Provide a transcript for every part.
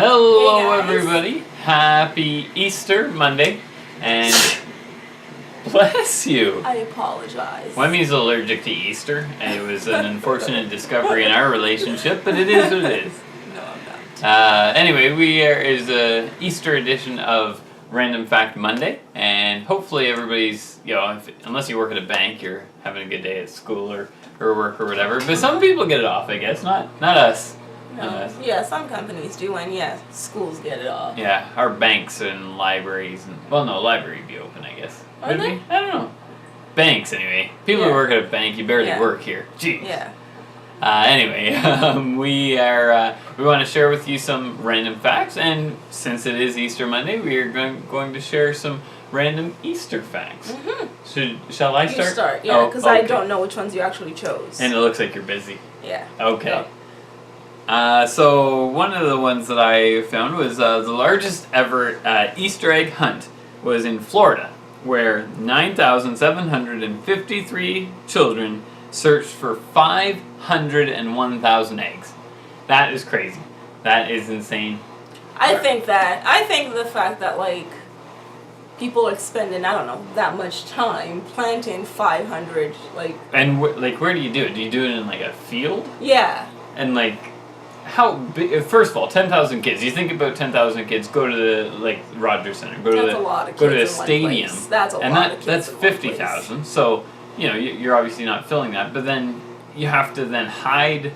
Hello, Hey, guys. everybody. Happy Easter Monday, and bless you. I apologize. Wemi's allergic to Easter, and it was an unfortunate discovery in our relationship, but it is what it is. No, I'm not. Anyway, is a Easter edition of Random Fact Monday, and hopefully everybody's, unless you work at a bank, you're having a good day at school or work or whatever. But some people get it off, I guess. Not us. No. Yeah, some companies do, and yeah, schools get it off. Yeah, our banks and libraries, library would be open, I guess. Are they? I don't know. Banks, anyway. People who work at a bank, you barely work here. Jeez. Yeah. Anyway, we want to share with you some random facts, and since it is Easter Monday, we are going to share some random Easter facts. Mm-hmm. Shall I start? You start, yeah, because I don't know which ones you actually chose. And it looks like you're busy. Yeah. Okay. Go. So one of the ones that I found was the largest ever Easter egg hunt was in Florida, where 9,753 children searched for 501,000 eggs. That is crazy. That is insane. I think the fact that, people are spending, that much time planting 500, And where do you do it? Do you do it in a field? Yeah. And how big? First of all, 10,000 kids. You think about 10,000 kids. Go to the Rogers Center. Go to the stadium. That's a lot of kids. That's 50,000. So you're obviously not filling that. But then you have to then hide.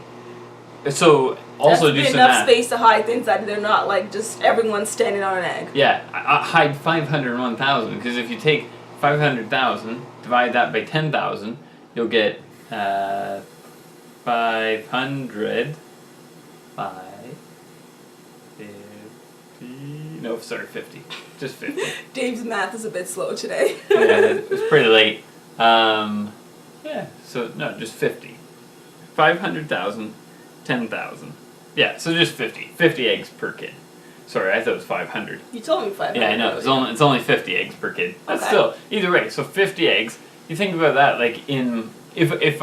So also do some enough math. space to hide things that they're not just everyone standing on an egg. Yeah, hide 501,000 because if you take 500,000, divide that by 10,000, you'll get 500. 50. Just 50. Dave's math is a bit slow today. Yeah, it's pretty late. Just 50. 500,000, 10,000. Yeah, so just 50. 50 eggs per kid. Sorry, I thought it was 500. You told me 500. Yeah, I know. It's only 50 eggs per kid. That's Okay. still, either way, so 50 eggs. You think about that, if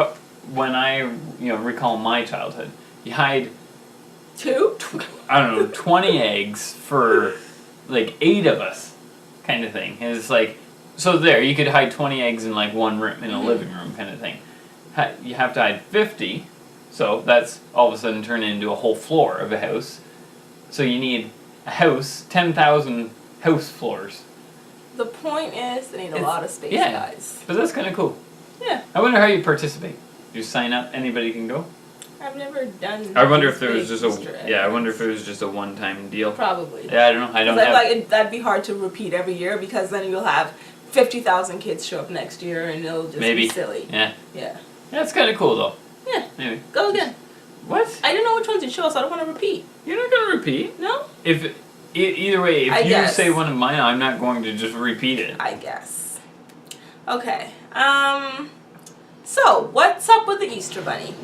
when I, recall my childhood, you hide 20 eggs for 8 of us, kind of thing. And it's so there, you could hide 20 eggs in one room, in a living room kind of thing. You have to hide 50, so that's all of a sudden turned into a whole floor of a house. So you need a house, 10,000 house floors. The point is, they need a lot of space, guys. But that's kind of cool. Yeah. I wonder how you participate. You sign up, anybody can go? I've never done. I wonder if there was just Easter eggs. I wonder if it was just a one-time deal. Probably. Yeah, I don't know. I don't have. That'd be hard to repeat every year because then you'll have 50,000 kids show up next year and it'll just be silly. Yeah. Yeah. That's kind of cool though. Yeah. Anyway. Go again. What? I didn't know which ones you chose, so I don't want to repeat. You're not gonna repeat. No. Either way, if you guess. say one of mine, I'm not going to just repeat it. I guess. Okay. So, what's up with the Easter Bunny?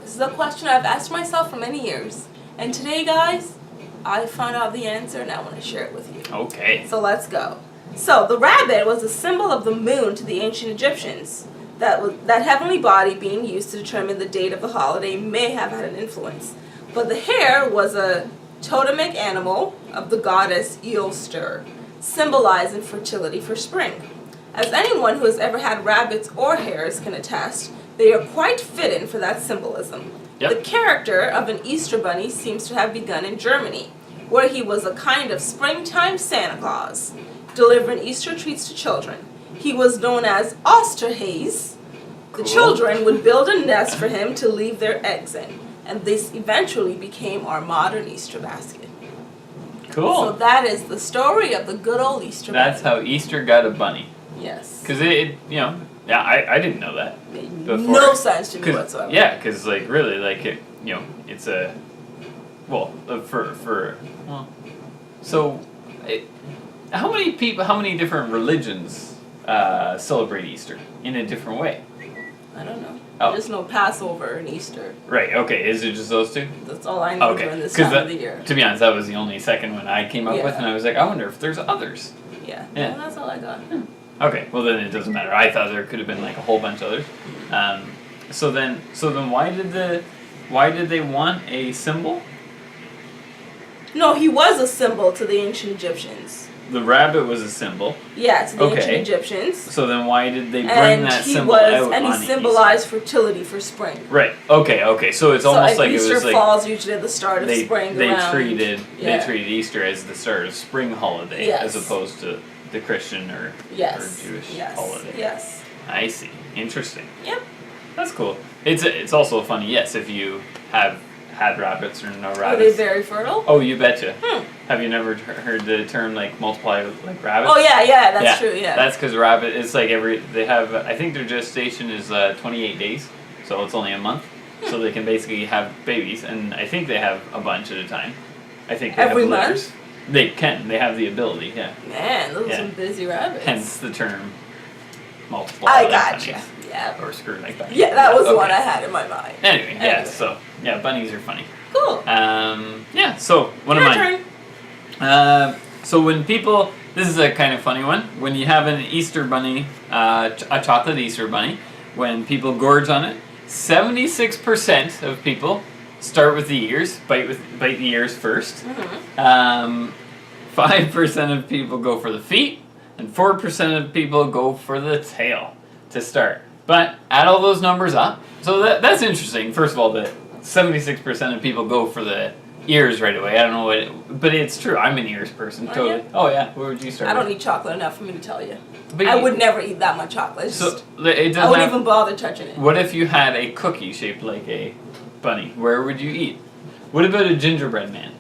This is a question I've asked myself for many years. And today, guys, I found out the answer and I want to share it with you. Okay. So, let's go. So, the rabbit was a symbol of the moon to the ancient Egyptians. That heavenly body being used to determine the date of the holiday may have had an influence. But the hare was a totemic animal of the goddess Eostre, symbolizing fertility for spring. As anyone who has ever had rabbits or hares can attest, they are quite fitting for that symbolism. Yep. The character of an Easter bunny seems to have begun in Germany, where he was a kind of springtime Santa Claus, delivering Easter treats to children. He was known as Osterhase. The children would build a nest for him to leave their eggs in, and this eventually became our modern Easter basket. Cool. So that is the story of the good old Easter bunny. That's how Easter got a bunny. Yes. Because I didn't know that. Made before. no sense to me whatsoever. Yeah, because really, it's a, how many different religions celebrate Easter in a different way? I don't know. Oh. I just know Passover and Easter. Right, okay, is it just those two? That's all I know during this time of the year. To be honest, that was the only second one I came up with, and I was like, I wonder if there's others. Yeah. Yeah. Well, that's all I got. Okay, well then it doesn't matter. I thought there could have been a whole bunch of others. So then why did they want a symbol? No, he was a symbol to the ancient Egyptians. The rabbit was a symbol. Yeah, to the Okay. ancient Egyptians. So then why did they bring that symbol out And he on symbolized fertility for spring. Right. Okay. So it's almost like Easter it was like falls usually at the start of spring. they around, treated yeah. they treated Easter as the start of spring holiday Yes. as opposed to the Christian or Jewish holiday. Yes. I see. Interesting. Yep. That's cool. It's also funny. Yes, if you have had rabbits or no rabbits. Are they very fertile? Oh, you betcha. Have you never heard the term like multiply like rabbits? Oh yeah, that's true. Yeah. That's because rabbit. It's like they have. I think their gestation is 28 days, so it's only a month. So they can basically have babies, and I think they have a bunch at a time. I think they Every have month? litters. They can. They have the ability. Yeah. Man, those are some busy rabbits. Hence the term multiply. I like gotcha. bunnies. Yeah. Or screw like bunnies. Yeah, that was the one Okay. I had in my mind. Anyway. So bunnies are funny. Cool. So one Your of mine. turn. So when people, this is a kind of funny one. When you have an Easter bunny, a chocolate Easter bunny, when people gorge on it, 76% of people start with the ears, bite the ears first. 5% of people go for the feet, and 4% of people go for the tail to start. But add all those numbers up. So that's interesting. First of all, that 76% of people go for the ears right away. I don't know but it's true. I'm an ears person. Totally. Oh yeah. Where would you start? I don't eat chocolate enough for me to tell you. But I would never eat that much chocolate. So it doesn't. I wouldn't even bother touching it. What if you had a cookie shaped like a bunny? Where would you eat? What about a gingerbread man?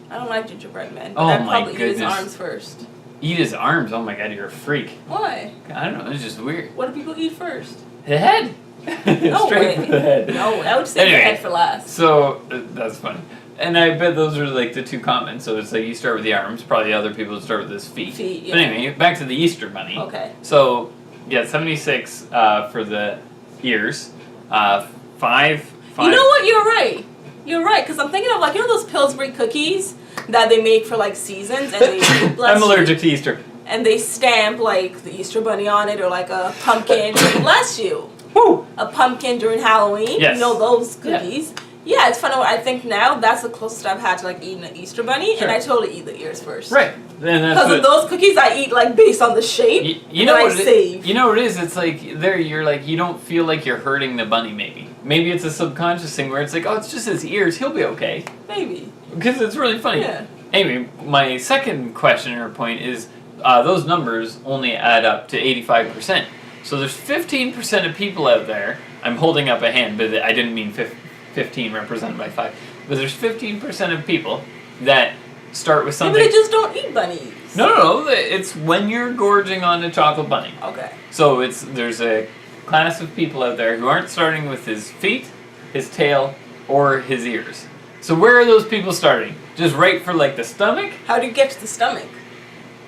I don't like gingerbread men. But Oh I'd my probably eat his goodness. arms first. Eat his arms? Oh my god, you're a freak. Why? I don't know. It's just weird. What do people eat first? The head. No Straight way. for the head. No, I would say Anyway. the head for last. So that's funny. And I bet those are like the two comments. So it's like you start with the arms, probably other people would start with his feet. Feet, yeah. But anyway, back to the Easter bunny. Okay. So, 76 for the ears. 5. You know what? You're right. You're right, because I'm thinking of like, you know those Pillsbury cookies that they make for like seasons, and they I'm allergic to Easter. and they stamp like the Easter bunny on it or like a pumpkin. Bless you. Woo! A pumpkin during Halloween. Yes. You know those cookies. Yeah, it's funny. I think now that's the closest I've had to like eating an Easter bunny, Sure. and I totally eat the ears first. Right. Then that's Because of those cookies, I eat like based on the shape. you know and what I save. You know what it is? It's like there you're like you don't feel like you're hurting the bunny maybe. Maybe it's a subconscious thing where it's like, oh, it's just his ears, he'll be okay. Maybe. Because it's really funny. Yeah. Anyway, my second question or point is those numbers only add up to 85%. So there's 15% of people out there. I'm holding up a hand, but I didn't mean 15 represented by 5. But there's 15% of people that start with something. Maybe they just don't eat bunnies. No. It's when you're gorging on a chocolate bunny. Okay. So there's a class of people out there who aren't starting with his feet, his tail, or his ears. So where are those people starting? Just right for like the stomach? How do you get to the stomach?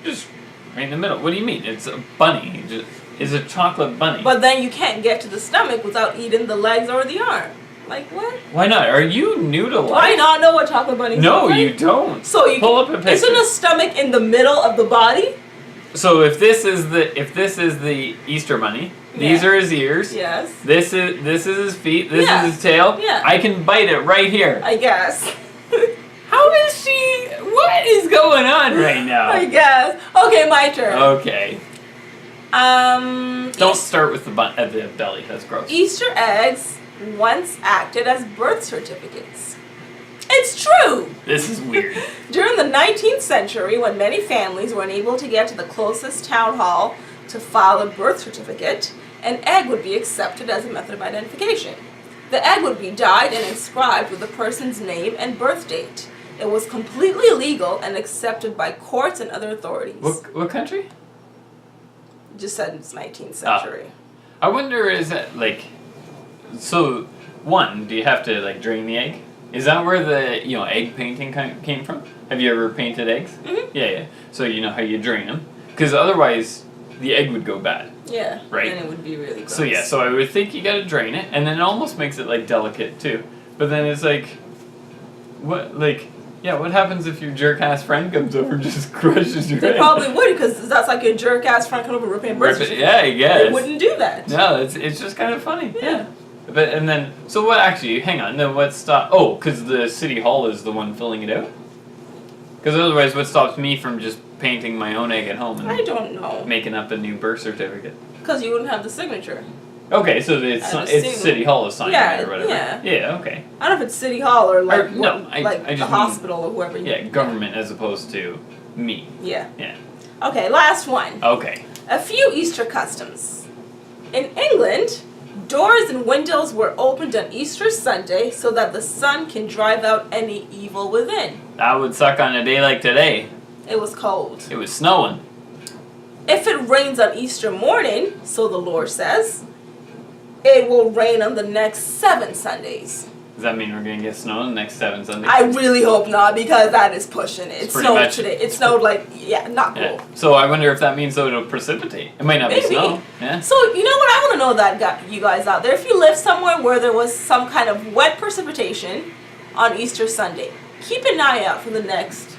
Just right in the middle. What do you mean? It's a bunny. It's a chocolate bunny. But then you can't get to the stomach without eating the legs or the arm. Like what? Why not? Are you new to life? Do I not know what chocolate bunnies No, look like? you don't. So you pull up a picture. Isn't the stomach in the middle of the body? So if this is the Easter bunny, these are his ears. Yes. This is his feet. This Yeah. is his tail. Yeah. I can bite it right here. I guess. How is she? What is going on right now? I guess. Okay, my turn. Okay. Don't start with the belly. That's gross. Easter eggs once acted as birth certificates. It's true! This is weird. During the 19th century, when many families were unable to get to the closest town hall to file a birth certificate, an egg would be accepted as a method of identification. The egg would be dyed and inscribed with the person's name and birth date. It was completely legal and accepted by courts and other authorities. What country? Just said it's 19th century. I wonder, is that like, so one, do you have to like drain the egg? Is that where the egg painting came from? Have you ever painted eggs? Mm-hmm. Yeah. So you know how you drain them, because otherwise the egg would go bad. Yeah. Right. And it would be really gross. So I would think you got to drain it, and then it almost makes it like delicate too. But then it's like, what happens if your jerk ass friend comes over and just crushes your They egg? probably would, because that's like your jerk ass friend coming over ripping birth certificate. Yeah, I guess. They wouldn't do that. No, it's just kind of funny. Yeah. But and then so what? Actually, hang on. Then what stop? Oh, because the city hall is the one filling it out. Because otherwise, what stops me from just painting my own egg at home and I don't know. making up a new birth certificate? Because you wouldn't have the signature. Okay, so it's City Hall is signing it or whatever. Yeah, okay. I don't know if it's City Hall or like I just the hospital or whoever. Government as opposed to me. Yeah. Yeah. Okay, last one. Okay. A few Easter customs. In England, doors and windows were opened on Easter Sunday so that the sun can drive out any evil within. That would suck on a day like today. It was cold. It was snowing. If it rains on Easter morning, so the Lord says, it will rain on the next 7 Sundays. Does that mean we're going to get snow in the next 7 Sundays? I really hope not, because that is pushing it. It snowed today. It snowed not cool. Yeah. So I wonder if that means though it'll precipitate. It might not be snow. Yeah. So you know what? I want to know that you guys out there. If you live somewhere where there was some kind of wet precipitation on Easter Sunday, keep an eye out for the next.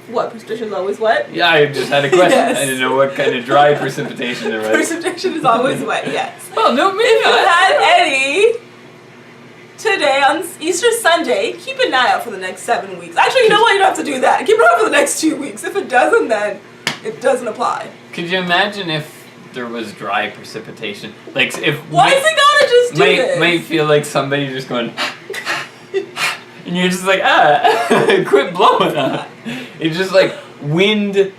What, precipitation is always wet? Yeah, I just had a question. Yes. I didn't know what kind of dry precipitation there was. Precipitation is always wet, yes. Well, no, maybe If you had any today on Easter Sunday, keep an eye out for the next 7 weeks. Actually, you know what? You don't have to do that. Keep it out for the next 2 weeks. If it doesn't, then it doesn't apply. Could you imagine if there was dry precipitation? Like if why is it gotta just do this? Might feel like somebody just going and you're just like, quit blowing up. It's just like wind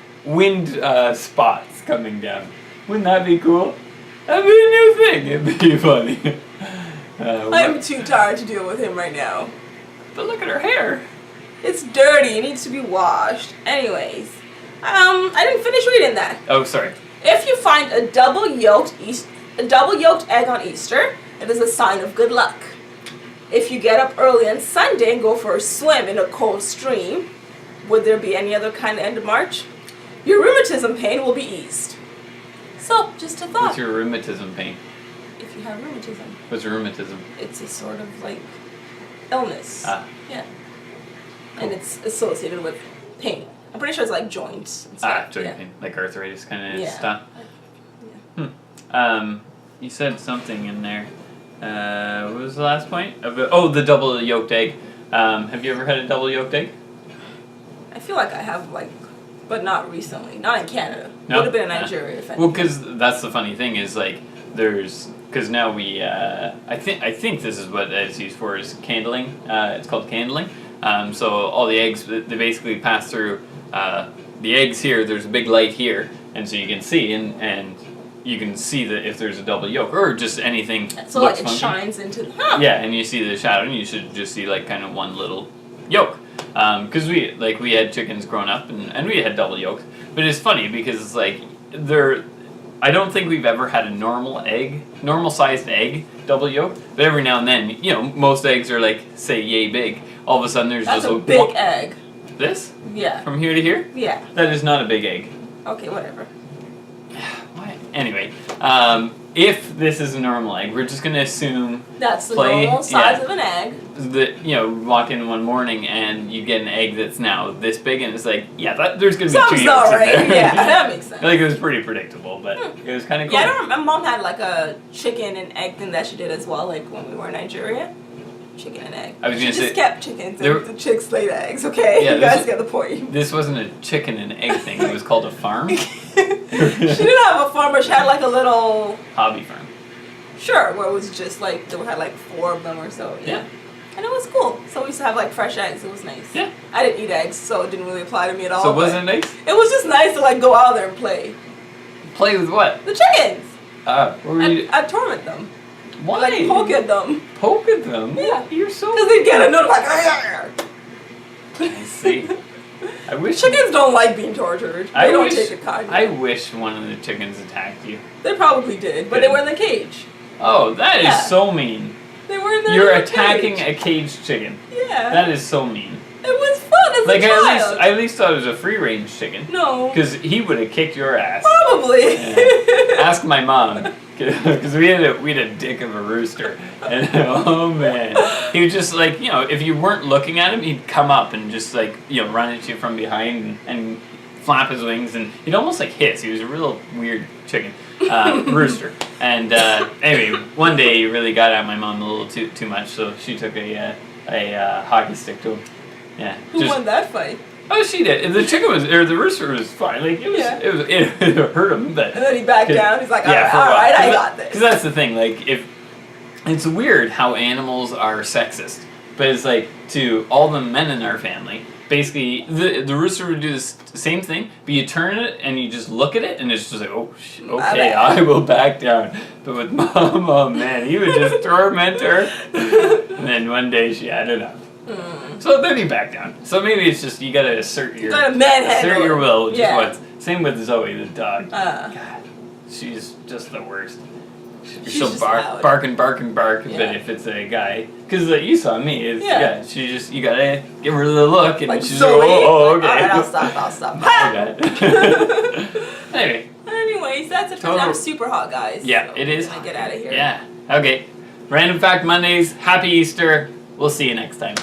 spots coming down. Wouldn't that be cool? That'd be a new thing. It'd be funny. I'm too tired to deal with him right now. But look at her hair. It's dirty. It needs to be washed. Anyways, I didn't finish reading that. Oh, sorry. If you find a double yolked egg on Easter, it is a sign of good luck. If you get up early on Sunday and go for a swim in a cold stream, would there be any other kind of end of March? Your rheumatism pain will be eased. So, just a thought. What's your rheumatism pain? If you have rheumatism. What's rheumatism? It's a sort of like illness. Ah. Yeah. Cool. And it's associated with pain. I'm pretty sure it's like joints and stuff. Joint pain. Like arthritis kind of Yeah. stuff. Yeah. You said something in there. What was the last point? The double yolked egg. Have you ever had a double yolked egg? I feel like I have, but not recently. Not in Canada. No? Would have been in Nigeria, if anything. Well, because that's the funny thing is because now we I think this is what it's used for is candling. It's called candling. So all the eggs they basically pass through the eggs here. There's a big light here, and so you can see and you can see that if there's a double yolk or just anything. So it funky. shines into. Yeah, and you see the shadow, and you should just see kind of one little yolk. Because we had chickens growing up, and we had double yolks. But it's funny because it's I don't think we've ever had a normal sized egg double yolk. But every now and then, most eggs are say yay big. All of a sudden there's That's just a big egg. This? Yeah. From here to here? Yeah. That is not a big egg. Okay, whatever. Why? Anyway, if this is a normal egg, we're just gonna assume that's the normal size of an egg. That walk in one morning and you get an egg that's now this big, and it's there's gonna be Sounds 2 yolks in right. there. Yeah, that makes sense. It was pretty predictable, but it was kind of cool. Yeah, I don't remember. My mom had a chicken and egg thing that she did as well, when we were in Nigeria. Chicken and egg. I was gonna she say just kept chickens and the chicks laid eggs. Okay, Yeah, you guys get the point. This wasn't a chicken and egg thing. It was called a farm. She didn't have a farm, but she had a little hobby farm. Sure, where it was just they had 4 of them or so. Yeah. And it was cool. So we used to have fresh eggs. It was nice. Yeah. I didn't eat eggs, so it didn't really apply to me at all. So it wasn't nice? It was just nice to go out there and play. Play with what? The chickens. What were you? I'd torment them. Why? Poke at them. Poke at them? Yeah. You're so. Because they get a note I see. I wish chickens don't like being tortured. They don't take it kindly. I wish one of the chickens attacked you. They probably did, but they were in the cage. Oh, that is so mean. They were in there. You're attacking a caged chicken. Yeah. That is so mean. It was fun as a child. I at least thought it was a free range chicken. No. Because he would have kicked your ass. Probably. Yeah. Ask my mom. Because we had a dick of a rooster, and oh man, he would just if you weren't looking at him, he'd come up and just run at you from behind and flap his wings, and he'd almost hiss. He was a real weird chicken. rooster. And anyway, one day he really got at my mom a little too much, so she took a hockey stick to him. Yeah. Who won that fight? Oh, she did. And the rooster was fine. Like it hurt him, but. And then he backed down. He's like, all right, I got this. Because that's the thing. Like if it's weird how animals are sexist, but it's like to all the men in our family. Basically, the rooster would do the same thing, but you turn it and you just look at it, and it's just like, okay, I will back down. But with Mom, oh man, he would just torment her. And then one day she had enough. So then he backed down. So maybe it's just you gotta assert your will. Same with Zoe, the dog. God, she's just the worst. She'll bark and bark and bark, but if it's a guy, because you saw me, you gotta give her the look, and she's Zoe. Like, okay. Alright, I'll stop. Anyways, that's it for now. Super hot, guys. Yeah, so it is. Gonna get out of here. Yeah. Okay. Random Fact Mondays. Happy Easter. We'll see you next time.